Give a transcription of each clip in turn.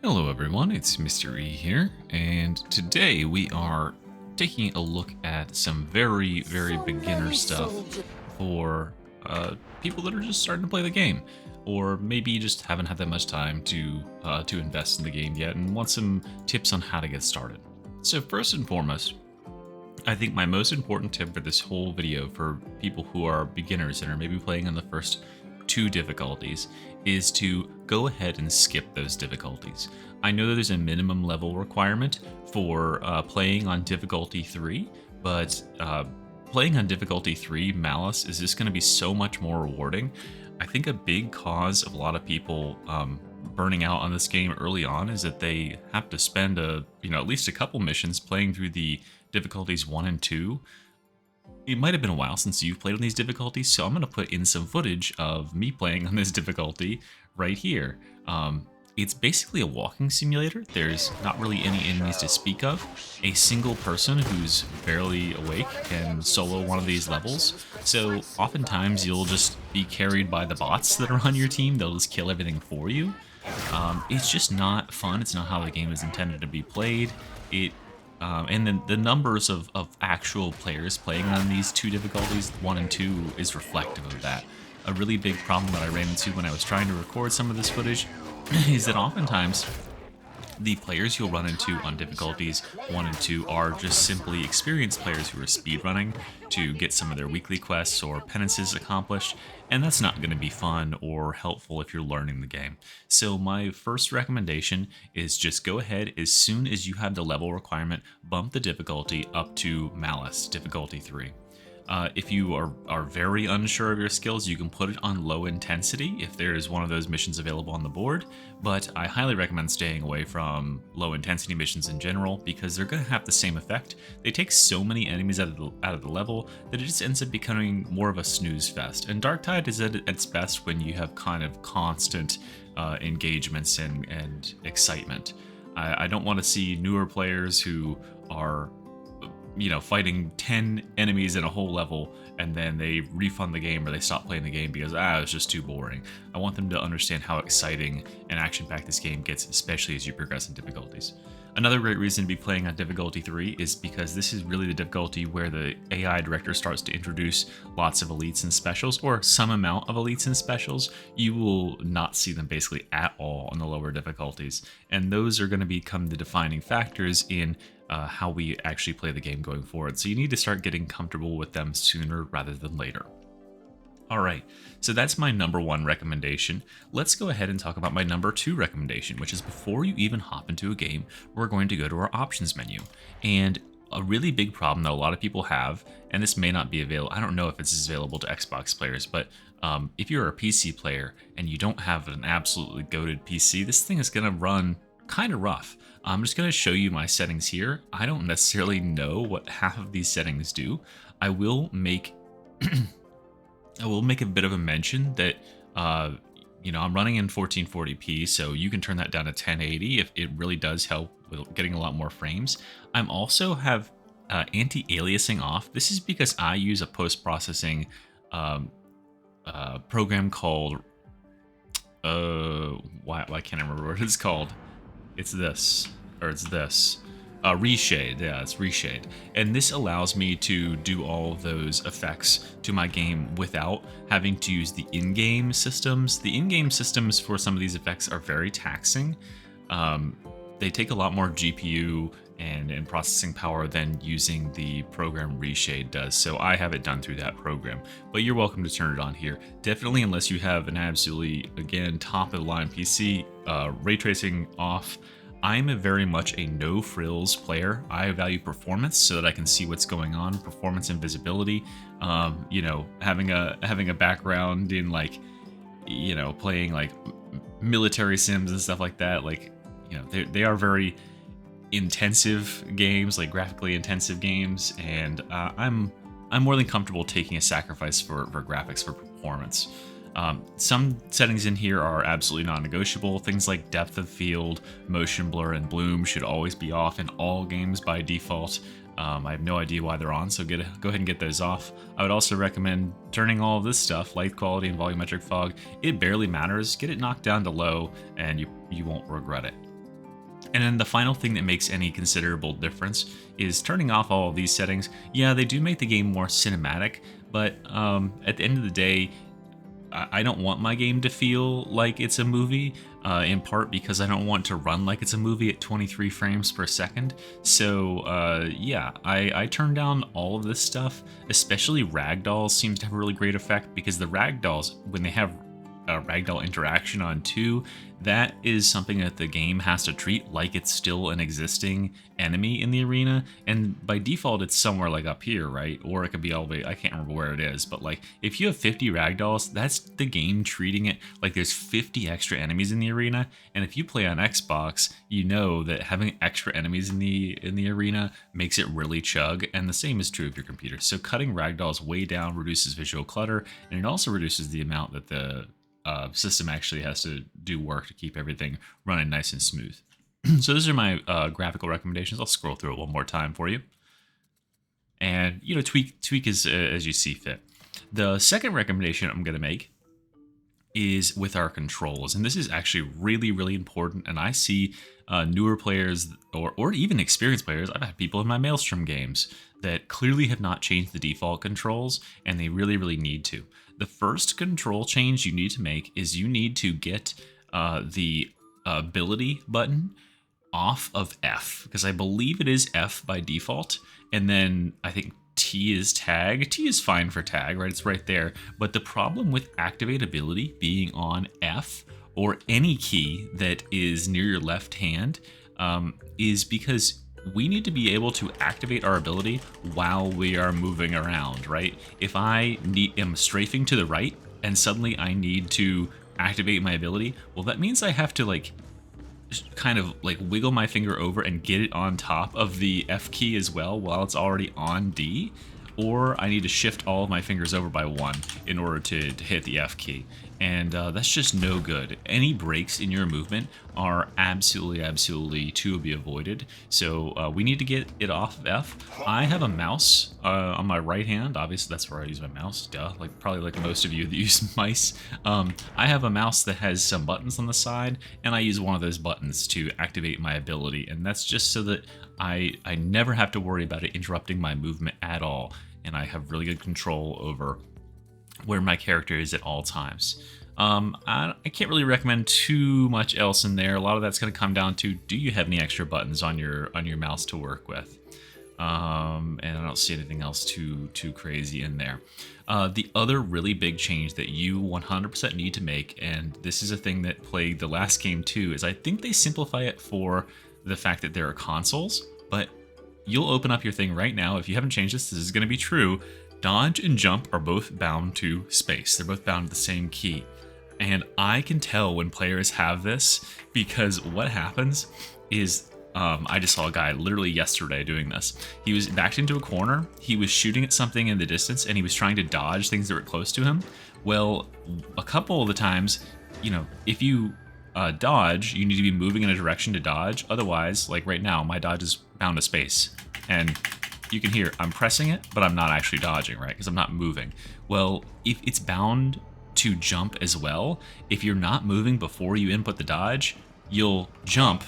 Hello everyone, it's Mr. E here, and today we are taking a look at some very So beginner many stuff soldiers. for people that are just starting to play the game, or maybe just haven't had that much time to invest in the game yet and want some tips on how to get started. So first and foremost, I think my most important tip for this whole video for people who are beginners and are maybe playing on the first two difficulties is to go ahead and skip those difficulties. I know that there's a minimum level requirement for playing on difficulty 3, but playing on difficulty 3 Malice is just going to be so much more rewarding. I think a big cause of a lot of people burning out on this game early on is that they have to spend at least a couple missions playing through the difficulties 1 and 2. It might have been a while since you've played on these difficulties, so I'm going to put in some footage of me playing on this difficulty right here. It's basically a walking simulator. There's not really any enemies to speak of. A single person who's barely awake can solo one of these levels. So oftentimes you'll just be carried by the bots that are on your team. They'll just kill everything for you. It's just not fun. It's not how the game is intended to be played. And then the numbers of actual players playing on these two difficulties, 1 and 2, is reflective of that. A really big problem that I ran into when I was trying to record some of this footage is that oftentimes the players you'll run into on difficulties 1 and 2 are just simply experienced players who are speedrunning to get some of their weekly quests or penances accomplished, and that's not going to be fun or helpful if you're learning the game. So my first recommendation is just go ahead, as soon as you have the level requirement, bump the difficulty up to Malice, difficulty 3. If you are very unsure of your skills, you can put it on low intensity if there is one of those missions available on the board, but I highly recommend staying away from low intensity missions in general because they're going to have the same effect. They take so many enemies out of the level that it just ends up becoming more of a snooze fest. And Darktide is at its best when you have kind of constant engagements and excitement. I don't want to see newer players who are fighting 10 enemies in a whole level and then they refund the game or they stop playing the game because it's just too boring. I want them to understand how exciting and action-packed this game gets, especially as you progress in difficulties. Another great reason to be playing on difficulty 3 is because this is really the difficulty where the AI director starts to introduce lots of elites and specials, or some amount of elites and specials. You will not see them basically at all on the lower difficulties, and those are going to become the defining factors in how we actually play the game going forward. So you need to start getting comfortable with them sooner rather than later. All right, so that's my number 1 recommendation. Let's go ahead and talk about my number 2 recommendation, which is before you even hop into a game, we're going to go to our options menu. And a really big problem that a lot of people have, and this may not be available, I don't know if it's available to Xbox players, but if you're a PC player and you don't have an absolutely goated PC, this thing is gonna run kind of rough. I'm just going to show you my settings here. I don't necessarily know what half of these settings do. I will make a bit of a mention that I'm running in 1440p, so you can turn that down to 1080 if it really does help with getting a lot more frames. I'm also have anti-aliasing off. This is because I use a post-processing program called why can't I remember what it's called? It's this. Reshade. Yeah, it's Reshade. And this allows me to do all of those effects to my game without having to use the in-game systems. The in-game systems for some of these effects are very taxing. They take a lot more GPU and processing power than using the program Reshade does. So I have it done through that program, but you're welcome to turn it on here. Definitely, unless you have an absolutely, again, top of the line PC, ray tracing off. I'm very much a no frills player. I value performance so that I can see what's going on, performance and visibility. Having a background in playing like military sims and stuff like that. They are very intensive games, like graphically intensive games, and I'm more than comfortable taking a sacrifice for graphics, for performance. Some settings in here are absolutely non-negotiable. Things like depth of field, motion blur, and bloom should always be off in all games by default. I have no idea why they're on, so go ahead and get those off. I would also recommend turning all of this stuff, light quality and volumetric fog. It barely matters. Get it knocked down to low, and you won't regret it. And then the final thing that makes any considerable difference is turning off all of these settings. Yeah, they do make the game more cinematic, but at the end of the day, I don't want my game to feel like it's a movie, in part because I don't want to run like it's a movie at 23 frames per second. So yeah, I turned down all of this stuff, especially ragdolls seems to have a really great effect because the ragdolls, when they have ragdoll interaction on 2, that is something that the game has to treat like it's still an existing enemy in the arena. And by default, it's somewhere like up here, right? Or it could be all the way, I can't remember where it is, but like if you have 50 ragdolls, that's the game treating it like there's 50 extra enemies in the arena. And if you play on Xbox, you know that having extra enemies in the arena makes it really chug. And the same is true of your computer. So cutting ragdolls way down reduces visual clutter, and it also reduces the amount that the system actually has to do work to keep everything running nice and smooth. So those are my graphical recommendations. I'll scroll through it one more time for you. And, you know, tweak as you see fit. The second recommendation I'm going to make is with our controls. And this is actually really, really important. And I see newer players or even experienced players. I've had people in my Maelstrom games that clearly have not changed the default controls, and they really, really need to. The first control change you need to make is you need to get the ability button off of F, because I believe it is F by default, and then I think T is tag. T is fine for tag, right? It's right there. But the problem with activate ability being on F or any key that is near your left hand is because we need to be able to activate our ability while we are moving around, right? If I am strafing to the right and suddenly I need to activate my ability, well, that means I have to like kind of like wiggle my finger over and get it on top of the F key as well while it's already on D, or I need to shift all of my fingers over by 1 in order to hit the F key. And that's just no good. Any breaks in your movement are absolutely to be avoided. So we need to get it off of F. I have a mouse on my right hand. Obviously, that's where I use my mouse. Duh. Like probably like most of you that use mice. I have a mouse that has some buttons on the side, and I use one of those buttons to activate my ability. And that's just so that I never have to worry about it interrupting my movement at all. And I have really good control over where my character is at all times. I can't really recommend too much else in there. A lot of that's going to come down to, do you have any extra buttons on your mouse to work with? And I don't see anything else too crazy in there. The other really big change that you 100% need to make, and this is a thing that plagued the last game too, is I think they simplify it for the fact that there are consoles, but you'll open up your thing right now. If you haven't changed this is going to be true. Dodge and jump are both bound to space. They're both bound to the same key. And I can tell when players have this, because what happens is, I just saw a guy literally yesterday doing this. He was backed into a corner, he was shooting at something in the distance, and he was trying to dodge things that were close to him. Well, a couple of the times, you know, if you dodge, you need to be moving in a direction to dodge. Otherwise, like right now, my dodge is bound to space. And you can hear I'm pressing it, but I'm not actually dodging, right? Because I'm not moving. Well, if it's bound to jump as well, if you're not moving before you input the dodge, you'll jump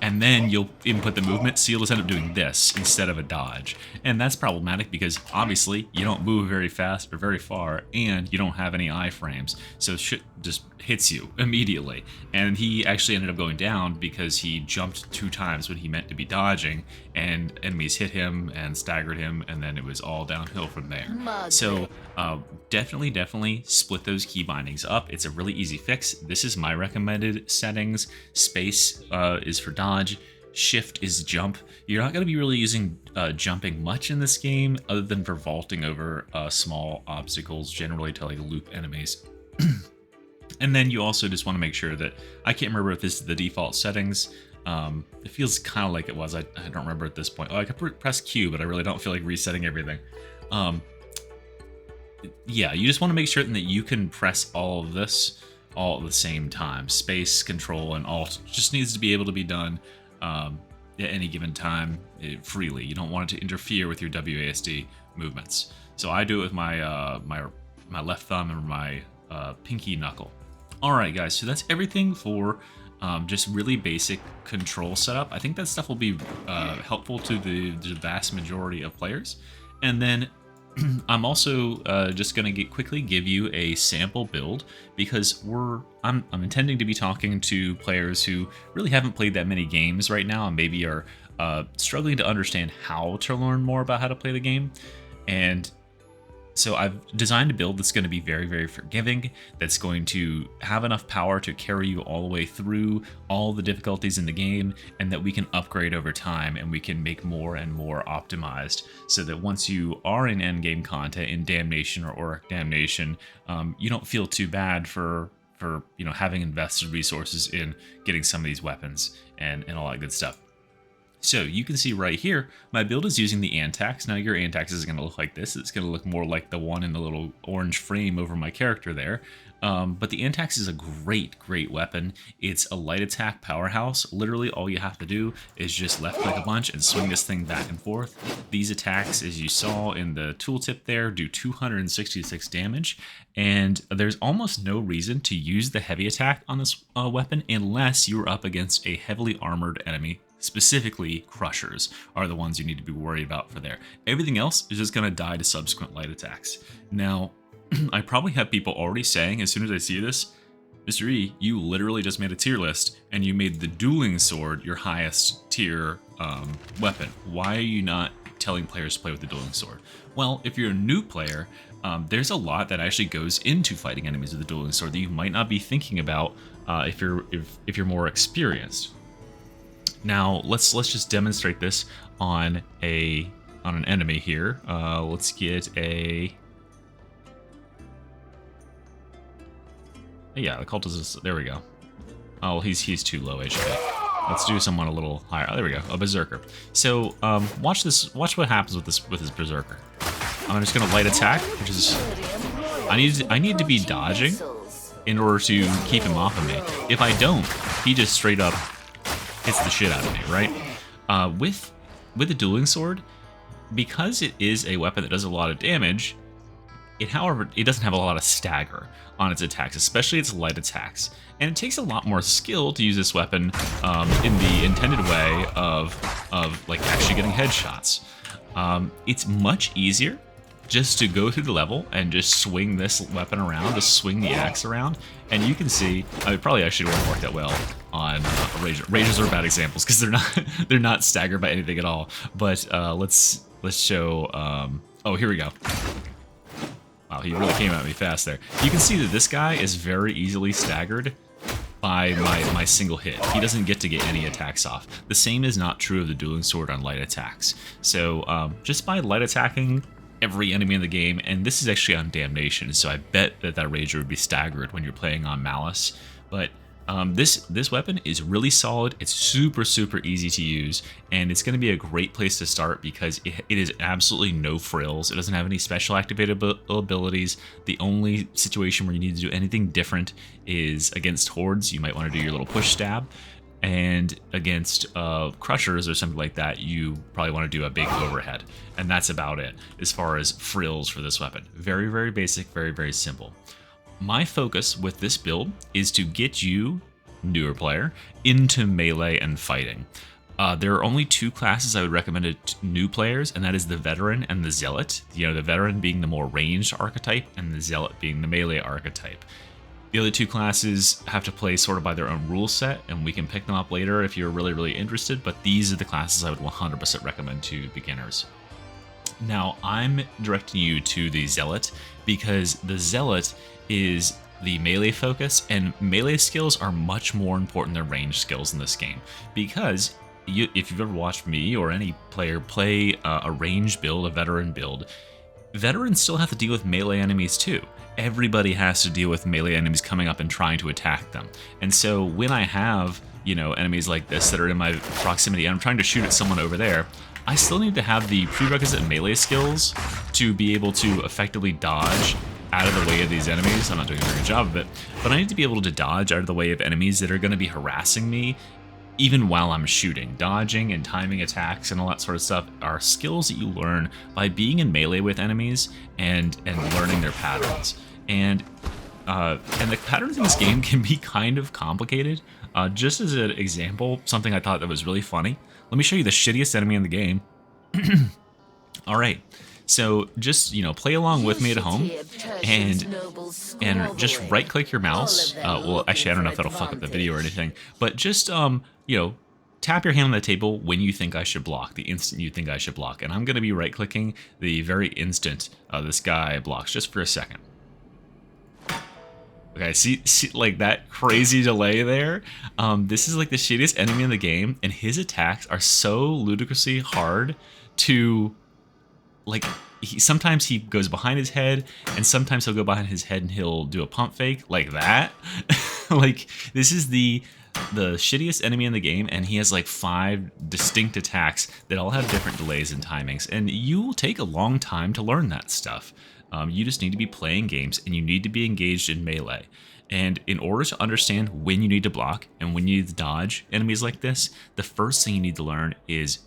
and then you'll input the movement, so you'll just end up doing this instead of a dodge. And that's problematic because obviously you don't move very fast or very far, and you don't have any iframes, so shit just hits you immediately. And he actually ended up going down because he jumped 2 times when he meant to be dodging, and enemies hit him and staggered him, and then it was all downhill from there. So definitely split those key bindings up. It's a really easy fix. This is my recommended settings. Space is for dodge. Shift is jump. You're not going to be really using jumping much in this game, other than for vaulting over small obstacles, generally to like loop enemies. And then you also just want to make sure that, I can't remember if this is the default settings. It feels kind of like it was. I don't remember at this point. Oh, I could press Q, but I really don't feel like resetting everything. Yeah, you just want to make sure that you can press all of this all at the same time. Space, control, and alt just needs to be able to be done at any given time freely. You don't want it to interfere with your WASD movements. So I do it with my my left thumb and my pinky knuckle. All right, guys, so that's everything for just really basic control setup. I think that stuff will be helpful to the vast majority of players. And then I'm also just going to quickly give you a sample build because I'm intending to be talking to players who really haven't played that many games right now and maybe are struggling to understand how to learn more about how to play the game. And so I've designed a build that's going to be very, very forgiving, that's going to have enough power to carry you all the way through all the difficulties in the game, and that we can upgrade over time and we can make more and more optimized so that once you are in endgame content in Damnation or Auric Damnation, you don't feel too bad for having invested resources in getting some of these weapons and all that good stuff. So you can see right here, my build is using the Antax. Now your Antax is going to look like this. It's going to look more like the one in the little orange frame over my character there. But the Antax is a great, great weapon. It's a light attack powerhouse. Literally all you have to do is just left click a bunch and swing this thing back and forth. These attacks, as you saw in the tooltip there, do 266 damage. And there's almost no reason to use the heavy attack on this weapon unless you're up against a heavily armored enemy. Specifically, crushers are the ones you need to be worried about for there. Everything else is just going to die to subsequent light attacks. Now, I probably have people already saying, as soon as I see this, Mr. E, you literally just made a tier list, and you made the dueling sword your highest tier weapon. Why are you not telling players to play with the dueling sword? Well, if you're a new player, there's a lot that actually goes into fighting enemies with the dueling sword that you might not be thinking about if you're more experienced. Now let's just demonstrate this on an enemy here. Let's get the cultist. There we go. Oh, he's too low HP. Let's do someone a little higher. Oh, there we go, a berserker. So watch this. Watch what happens with this berserker. I'm just gonna light attack, which is I need to be dodging in order to keep him off of me. If I don't, he just straight up hits the shit out of me, right? With the dueling sword, because it is a weapon that does a lot of damage, however, it doesn't have a lot of stagger on its attacks, especially its light attacks. And it takes a lot more skill to use this weapon in the intended way of like actually getting headshots. It's much easier just to go through the level and just swing this weapon around, just swing the axe around, and you can see, I probably actually won't work that well on Rages. Rages are bad examples because they're not staggered by anything at all. But let's show. Oh, here we go. Wow, he really came at me fast there. You can see that this guy is very easily staggered by my single hit. He doesn't get to get any attacks off. The same is not true of the dueling sword on light attacks. So just by light attacking every enemy in the game, and this is actually on Damnation, so I bet that Rager would be staggered when you're playing on Malice. But this weapon is really solid. It's super, super easy to use, and it's going to be a great place to start because it is absolutely no frills. It doesn't have any special activated abilities. The only situation where you need to do anything different is against hordes. You might want to do your little push stab. And against crushers or something like that, you probably want to do a big overhead. And that's about it as far as frills for this weapon. Very, very basic, very, very simple. My focus with this build is to get you, newer player, into melee and fighting. There are only two classes I would recommend to new players, and that is the Veteran and the Zealot. You know, the Veteran being the more ranged archetype, and the Zealot being the melee archetype. The other two classes have to play sort of by their own rule set, and we can pick them up later if you're really, really interested, but these are the classes I would 100% recommend to beginners. Now, I'm directing you to the Zealot because the Zealot is the melee focus, and melee skills are much more important than range skills in this game. Because if you've ever watched me or any player play a range build, a veteran build, veterans still have to deal with melee enemies too. Everybody has to deal with melee enemies coming up and trying to attack them. And so when I have, enemies like this that are in my proximity and I'm trying to shoot at someone over there, I still need to have the prerequisite melee skills to be able to effectively dodge out of the way of these enemies. I'm not doing a very good job of it, but I need to be able to dodge out of the way of enemies that are going to be harassing me even while I'm shooting. Dodging and timing attacks and all that sort of stuff are skills that you learn by being in melee with enemies and learning their patterns. And the patterns in this game can be kind of complicated. Just as an example, something I thought that was really funny. Let me show you the shittiest enemy in the game. All right, so just play along with me at home, and just right click your mouse. Well, actually, I don't know if that'll fuck up the video or anything, but just tap your hand on the table when you think I should block, the instant you think I should block, and I'm gonna be right clicking the very instant this guy blocks, just for a second. Okay, see like that crazy delay there? This is like the shittiest enemy in the game, and his attacks are so ludicrously hard to, like, sometimes he goes behind his head, and sometimes he'll go behind his head and he'll do a pump fake like that. Like, this is the shittiest enemy in the game, and he has like 5 distinct attacks that all have different delays and timings, and you will take a long time to learn that stuff. You just need to be playing games, and you need to be engaged in melee. And in order to understand when you need to block and when you need to dodge enemies like this, the first thing you need to learn is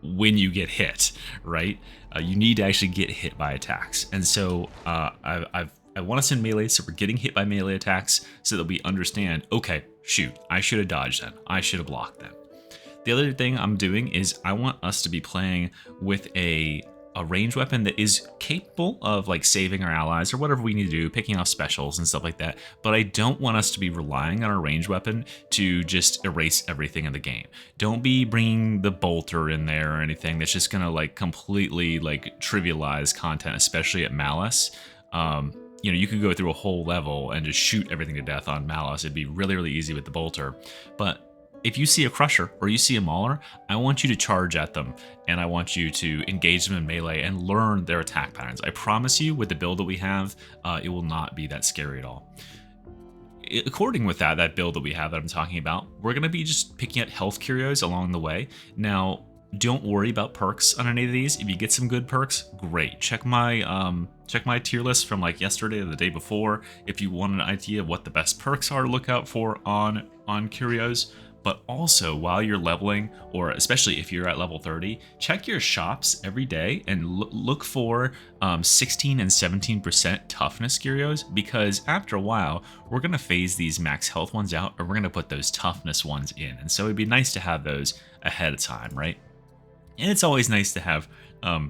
when you get hit, right? You need to actually get hit by attacks. And so I want us in melee, so we're getting hit by melee attacks so that we understand, okay, shoot, I should have dodged them. I should have blocked them. The other thing I'm doing is I want us to be playing with a ranged weapon that is capable of like saving our allies or whatever we need to do, picking off specials and stuff like that. But I don't want us to be relying on our ranged weapon to just erase everything in the game. Don't be bringing the bolter in there or anything that's just gonna like completely like trivialize content, especially at Malice. You could go through a whole level and just shoot everything to death on Malice. It'd be really, really easy with the bolter. But if you see a Crusher or you see a Mauler, I want you to charge at them, and I want you to engage them in melee and learn their attack patterns. I promise you, with the build that we have, it will not be that scary at all. According with that build that we have that I'm talking about, we're going to be just picking up health curios along the way. Now, don't worry about perks on any of these. If you get some good perks, great. Check my tier list from like yesterday or the day before if you want an idea of what the best perks are to look out for on curios. But also, while you're leveling, or especially if you're at level 30, check your shops every day and look for 16 and 17% toughness curios, because after a while, we're going to phase these max health ones out, and we're going to put those toughness ones in. And so it'd be nice to have those ahead of time, right? And it's always nice to have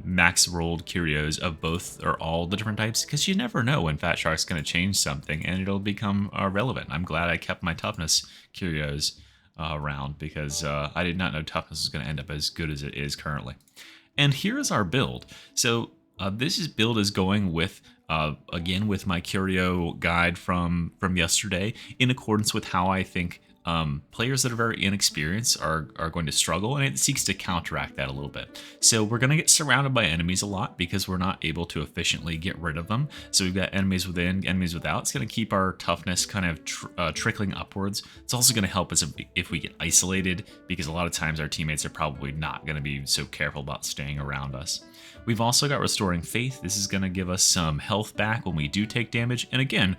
max rolled curios of both or all the different types, because you never know when Fat Shark's going to change something and it'll become relevant. I'm glad I kept my toughness curios around, because I did not know toughness was going to end up as good as it is currently. And here is our build. So this build is going with again with my curio guide from yesterday, in accordance with how I think players that are very inexperienced are going to struggle, and it seeks to counteract that a little bit. So we're going to get surrounded by enemies a lot because we're not able to efficiently get rid of them. So we've got enemies within, enemies without. It's going to keep our toughness kind of trickling upwards. It's also going to help us if we get isolated, because a lot of times our teammates are probably not going to be so careful about staying around us. We've also got Restoring Faith. This is going to give us some health back when we do take damage. And again,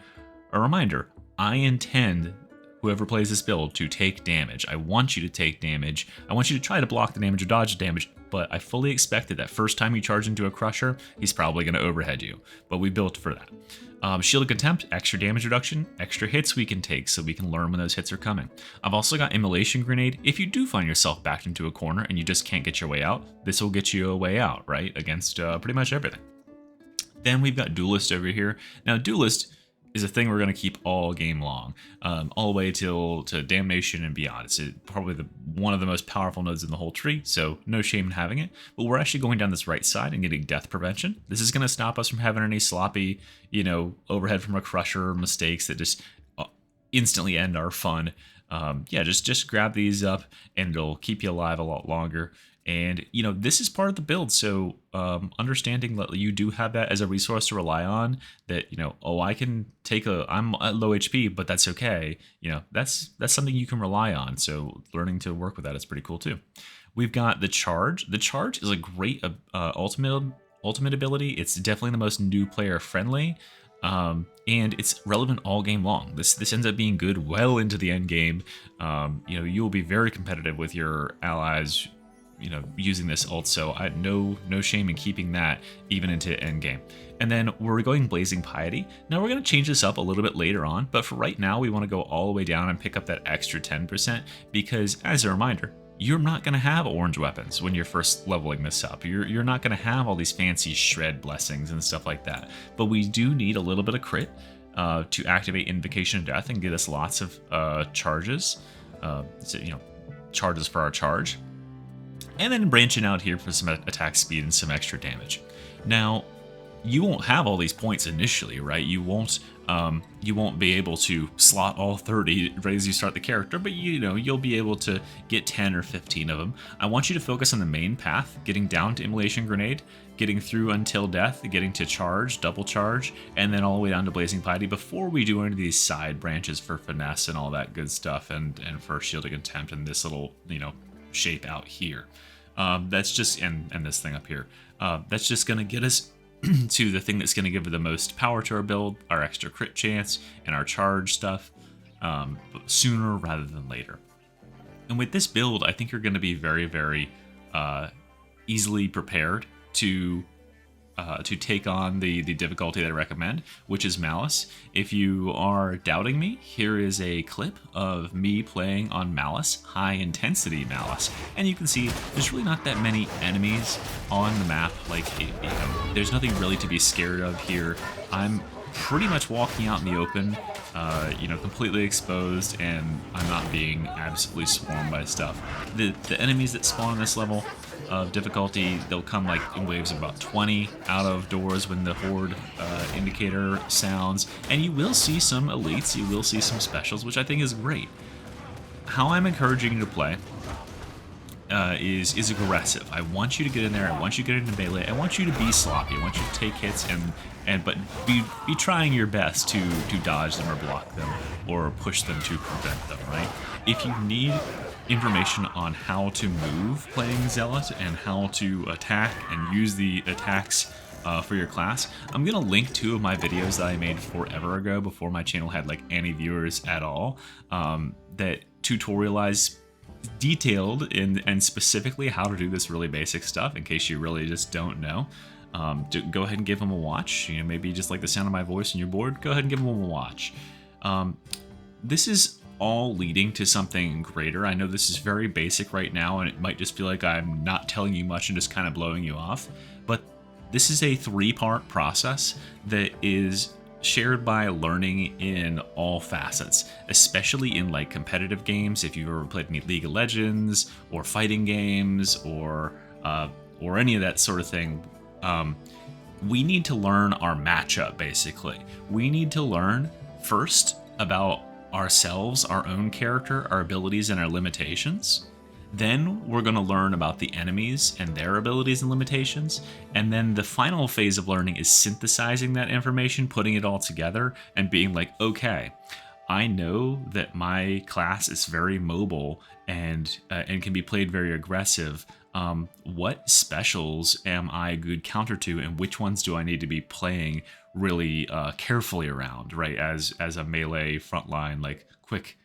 a reminder, I intend whoever plays this build to take damage. I want you to take damage. I want you to try to block the damage or dodge the damage, but I fully expect that first time you charge into a Crusher, he's probably going to overhead you, but we built for that. Shield of Contempt, extra damage reduction, extra hits we can take so we can learn when those hits are coming. I've also got Immolation Grenade. If you do find yourself backed into a corner and you just can't get your way out, this will get you a way out, right? Against pretty much everything. Then we've got Duelist over here. Now, Duelist is a thing we're going to keep all game long, all the way to Damnation and beyond. It's probably one of the most powerful nodes in the whole tree, so no shame in having it. But we're actually going down this right side and getting Death Prevention. This is going to stop us from having any sloppy, overhead from a Crusher mistakes that just instantly end our fun. Just grab these up, and it'll keep you alive a lot longer. And, this is part of the build, so understanding that you do have that as a resource to rely on, that, I can I'm at low HP, but that's okay. That's something you can rely on, so learning to work with that is pretty cool too. We've got the Charge. The Charge is a great ultimate ability. It's definitely the most new player friendly, and it's relevant all game long. This ends up being good well into the end game. You will be very competitive with your allies using this ult, so I no shame in keeping that even into end game. And then we're going Blazing Piety. Now we're going to change this up a little bit later on, but for right now we want to go all the way down and pick up that extra 10%, because as a reminder, you're not going to have orange weapons when you're first leveling this up. You're not going to have all these fancy shred blessings and stuff like that. But we do need a little bit of crit to activate Invocation of Death and get us lots of charges. Charges for our charge. And then branching out here for some attack speed and some extra damage. Now, you won't have all these points initially, right? You won't be able to slot all 30 right as you start the character, but you'll be able to get 10 or 15 of them. I want you to focus on the main path, getting down to Immolation Grenade, getting through until death, getting to charge, double charge, and then all the way down to Blazing Piety before we do any of these side branches for finesse and all that good stuff, and for shielding contempt and this little shape out here. That's just and this thing up here. That's just gonna get us to the thing that's going to give the most power to our build, our extra crit chance, and our charge stuff sooner rather than later. And with this build, I think you're going to be very, very easily prepared to take on the difficulty that I recommend, which is Malice. If you are doubting me, here is a clip of me playing on Malice, high intensity Malice, and you can see there's really not that many enemies on the map. Like, there's nothing really to be scared of here. I'm pretty much walking out in the open, completely exposed, and I'm not being absolutely swarmed by stuff. The enemies that spawn on this level of difficulty, they'll come like in waves of about 20 out of doors when the horde indicator sounds, and you will see some elites, you will see some specials, which I think is great. How I'm encouraging you to play is aggressive. I want you to get in there, I want you to get into melee, I want you to be sloppy, I want you to take hits but be trying your best to dodge them or block them or push them to prevent them, right? If you need information on how to move playing Zealot and how to attack and use the attacks for your class, I'm gonna link 2 of my videos that I made forever ago, before my channel had like any viewers at all, that tutorialize detailed and specifically how to do this really basic stuff, in case you really just don't know. Go ahead and give them a watch. Maybe you just like the sound of my voice and you're bored, go ahead and give them a watch. This is all leading to something greater. I know this is very basic right now, and it might just feel like I'm not telling you much and just kind of blowing you off, but this is a 3-part process that is shared by learning in all facets, especially in like competitive games. If you've ever played any League of Legends or fighting games or any of that sort of thing, we need to learn our matchup, basically. We need to learn first about ourselves, our own character, our abilities, and our limitations. Then we're going to learn about the enemies and their abilities and limitations. And then the final phase of learning is synthesizing that information, putting it all together, and being like, okay, I know that my class is very mobile and can be played very aggressive. What specials am I a good counter to, and which ones do I need to be playing really carefully around, right? As a melee frontline, like quick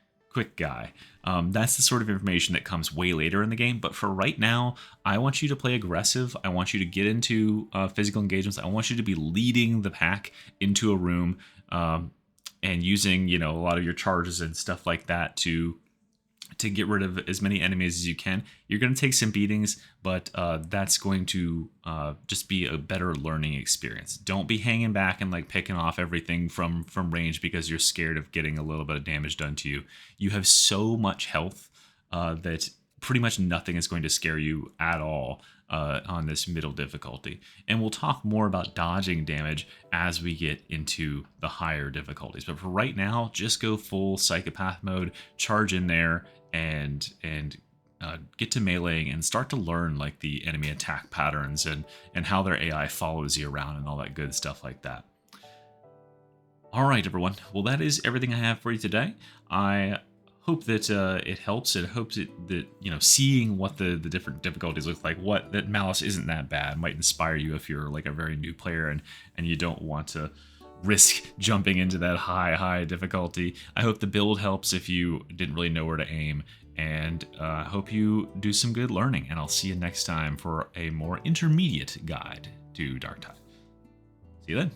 guy. That's the sort of information that comes way later in the game. But for right now, I want you to play aggressive. I want you to get into physical engagements. I want you to be leading the pack into a room and using, a lot of your charges and stuff like that to get rid of as many enemies as you can. You're going to take some beatings, but that's going to just be a better learning experience. Don't be hanging back and like picking off everything from range because you're scared of getting a little bit of damage done to you. You have so much health that pretty much nothing is going to scare you at all on this middle difficulty. And we'll talk more about dodging damage as we get into the higher difficulties. But for right now, just go full psychopath mode, charge in there, and get to meleeing and start to learn like the enemy attack patterns and how their AI follows you around and all that good stuff like that. All right, everyone. Well, that is everything I have for you today. I hope that it helps. It hopes that seeing what the different difficulties look like, that Malice isn't that bad, might inspire you if you're like a very new player and you don't want to risk jumping into that high difficulty. I hope the build helps if you didn't really know where to aim, and I hope you do some good learning, and I'll see you next time for a more intermediate guide to Darktide. See you then.